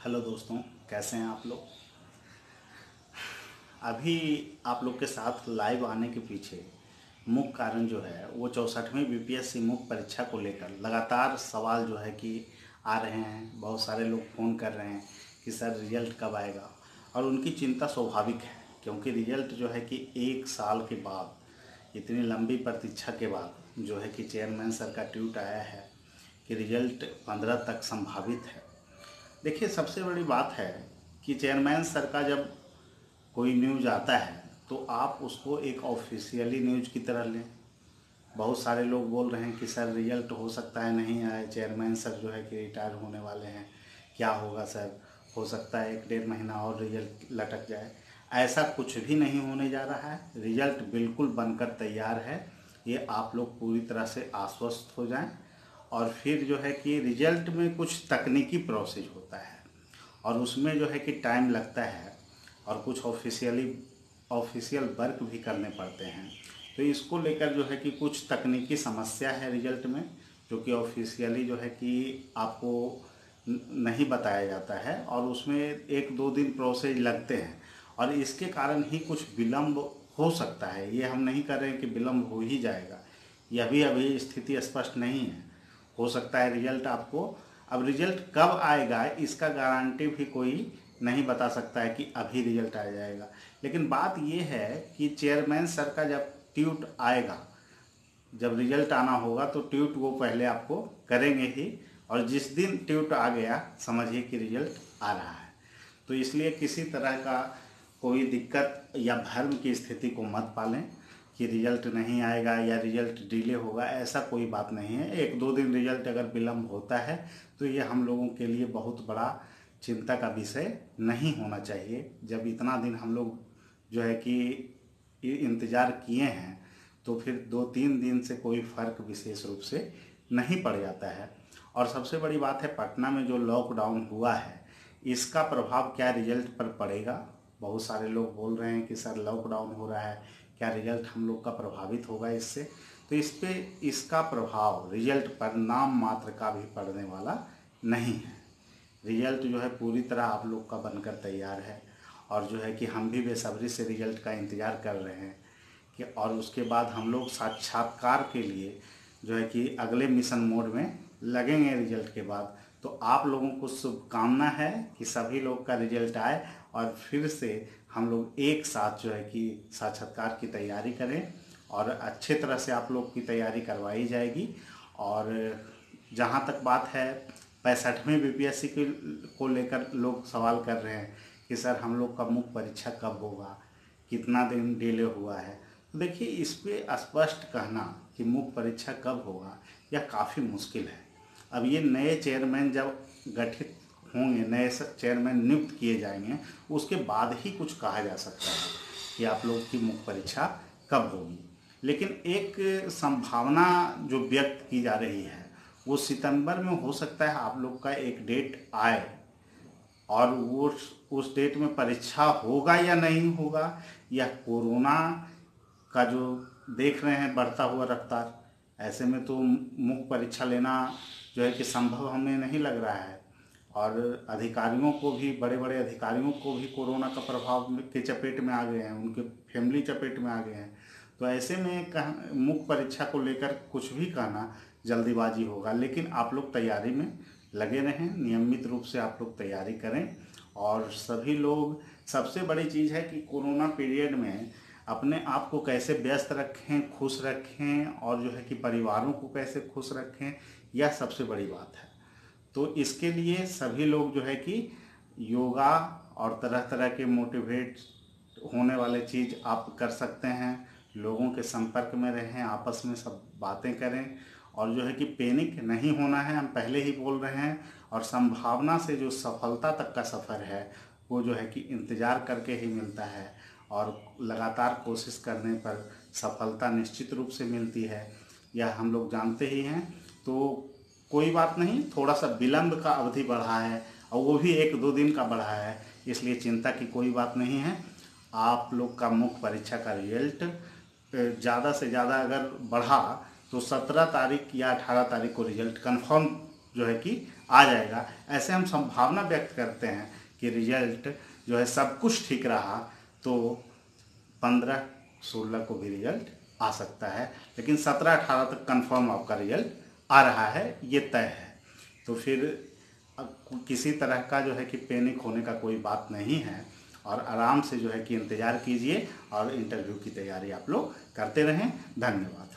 Hello दोस्तों, कैसे हैं आप लोग। अभी आप लोग के साथ लाइव आने के पीछे मुख्य कारण जो है वो 64वीं बीपीएससी मुख्य परीक्षा को लेकर लगातार सवाल जो है कि आ रहे हैं। बहुत सारे लोग फ़ोन कर रहे हैं कि सर रिजल्ट कब आएगा, और उनकी चिंता स्वाभाविक है क्योंकि रिजल्ट जो है कि 1 साल के बाद, इतनी लंबी प्रतीक्षा के बाद जो है कि चेयरमैन सर का ट्वीट आया है कि रिजल्ट 15 तक संभावित है। देखिए, सबसे बड़ी बात है कि चेयरमैन सर का जब कोई न्यूज़ आता है तो आप उसको एक ऑफिशियली न्यूज़ की तरह लें। बहुत सारे लोग बोल रहे हैं कि सर रिजल्ट हो सकता है नहीं आए, चेयरमैन सर जो है कि रिटायर होने वाले हैं, क्या होगा सर, हो सकता है 1 डेढ़ महीना और रिजल्ट लटक जाए। ऐसा कुछ भी नहीं होने जा रहा है, रिजल्ट बिल्कुल बनकर तैयार है। ये आप लोग पूरी तरह से आश्वस्त हो जाएं। और फिर जो है कि रिजल्ट में कुछ तकनीकी प्रोसेस होता है और उसमें जो है कि टाइम लगता है और कुछ ऑफिशियल वर्क भी करने पड़ते हैं। तो इसको लेकर जो है कि कुछ तकनीकी समस्या है रिजल्ट में, जो कि ऑफिशियली जो है कि आपको नहीं बताया जाता है और उसमें 1-2 दिन प्रोसेस लगते हैं और इसके कारण ही कुछ विलम्ब हो सकता है। ये हम नहीं कर रहे हैं कि विलम्ब हो ही जाएगा, यह भी अभी स्थिति स्पष्ट नहीं है। हो सकता है रिजल्ट आपको, अब रिजल्ट कब आएगा इसका गारंटी भी कोई नहीं बता सकता है कि अभी रिजल्ट आ जाएगा। लेकिन बात ये है कि चेयरमैन सर का जब ट्वीट आएगा, जब रिजल्ट आना होगा तो ट्वीट वो पहले आपको करेंगे ही, और जिस दिन ट्वीट आ गया समझिए कि रिजल्ट आ रहा है। तो इसलिए किसी तरह का कोई दिक्कत या भ्रम की स्थिति को मत पालें कि रिजल्ट नहीं आएगा या रिजल्ट डिले होगा, ऐसा कोई बात नहीं है। 1-2 दिन रिजल्ट अगर विलम्ब होता है तो ये हम लोगों के लिए बहुत बड़ा चिंता का विषय नहीं होना चाहिए। जब इतना दिन हम लोग जो है कि इंतज़ार किए हैं तो फिर 2-3 दिन से कोई फ़र्क विशेष रूप से नहीं पड़ जाता है। और सबसे बड़ी बात है, पटना में जो लॉकडाउन हुआ है इसका प्रभाव क्या रिजल्ट पर पड़ेगा। बहुत सारे लोग बोल रहे हैं कि सर लॉकडाउन हो रहा है, क्या रिजल्ट हम लोग का प्रभावित होगा इससे। तो इस पे इसका प्रभाव रिजल्ट पर नाम मात्र का भी पड़ने वाला नहीं है। रिजल्ट जो है पूरी तरह आप लोग का बनकर तैयार है और जो है कि हम भी बेसब्री से रिजल्ट का इंतज़ार कर रहे हैं कि, और उसके बाद हम लोग साक्षात्कार के लिए जो है कि अगले मिशन मोड में लगेंगे रिजल्ट के बाद। तो आप लोगों को शुभकामना है कि सभी लोग का रिजल्ट आए और फिर से हम लोग एक साथ जो है कि साक्षात्कार की तैयारी करें और अच्छे तरह से आप लोग की तैयारी करवाई जाएगी। और जहाँ तक बात है 65वीं बीपीएससी को लेकर लोग सवाल कर रहे हैं कि सर हम लोग का मुख्य परीक्षा कब होगा, कितना दिन डिले हुआ है। तो देखिए, इस पे स्पष्ट कहना कि मुख्य परीक्षा कब होगा यह काफ़ी मुश्किल है। अब ये नए चेयरमैन जब गठित होंगे, नए चेयरमैन नियुक्त किए जाएंगे, उसके बाद ही कुछ कहा जा सकता है कि आप लोग की मुख्य परीक्षा कब होगी। लेकिन एक संभावना जो व्यक्त की जा रही है वो सितंबर में हो सकता है आप लोग का एक डेट आए, और वो उस डेट में परीक्षा होगा या नहीं होगा, या कोरोना का जो देख रहे हैं बढ़ता हुआ रफ्तार, ऐसे में तो मुख्य परीक्षा लेना जो है कि संभव हमें नहीं लग रहा है। और अधिकारियों को भी, बड़े बड़े अधिकारियों को भी कोरोना का प्रभाव के चपेट में आ गए हैं, उनके फैमिली चपेट में आ गए हैं। तो ऐसे में मुख्य परीक्षा को लेकर कुछ भी कहना जल्दीबाजी होगा। लेकिन आप लोग तैयारी में लगे रहें, नियमित रूप से आप लोग तैयारी करें। और सभी लोग, सबसे बड़ी चीज़ है कि कोरोना पीरियड में अपने आप को कैसे व्यस्त रखें, खुश रखें, और जो है कि परिवारों को कैसे खुश रखें, यह सबसे बड़ी बात है। तो इसके लिए सभी लोग जो है कि योगा और तरह तरह के मोटिवेट होने वाले चीज़ आप कर सकते हैं। लोगों के संपर्क में रहें, आपस में सब बातें करें, और जो है कि पैनिक नहीं होना है, हम पहले ही बोल रहे हैं। और संभावना से जो सफलता तक का सफ़र है वो जो है कि इंतज़ार करके ही मिलता है, और लगातार कोशिश करने पर सफलता निश्चित रूप से मिलती है, यह हम लोग जानते ही हैं। तो कोई बात नहीं, थोड़ा सा विलम्ब का अवधि बढ़ा है और वो भी 1-2 दिन का बढ़ा है, इसलिए चिंता की कोई बात नहीं है। आप लोग का मुख्य परीक्षा का रिजल्ट ज़्यादा से ज़्यादा अगर बढ़ा तो 17 तारीख या 18 तारीख को रिजल्ट कन्फर्म जो है कि आ जाएगा। ऐसे हम संभावना व्यक्त करते हैं कि रिजल्ट जो है सब कुछ ठीक रहा तो 15-16 को भी रिजल्ट आ सकता है, लेकिन 17-18 तक कंफर्म आपका रिजल्ट आ रहा है, ये तय है। तो फिर किसी तरह का जो है कि पैनिक होने का कोई बात नहीं है, और आराम से जो है कि इंतज़ार कीजिए और इंटरव्यू की तैयारी आप लोग करते रहें। धन्यवाद।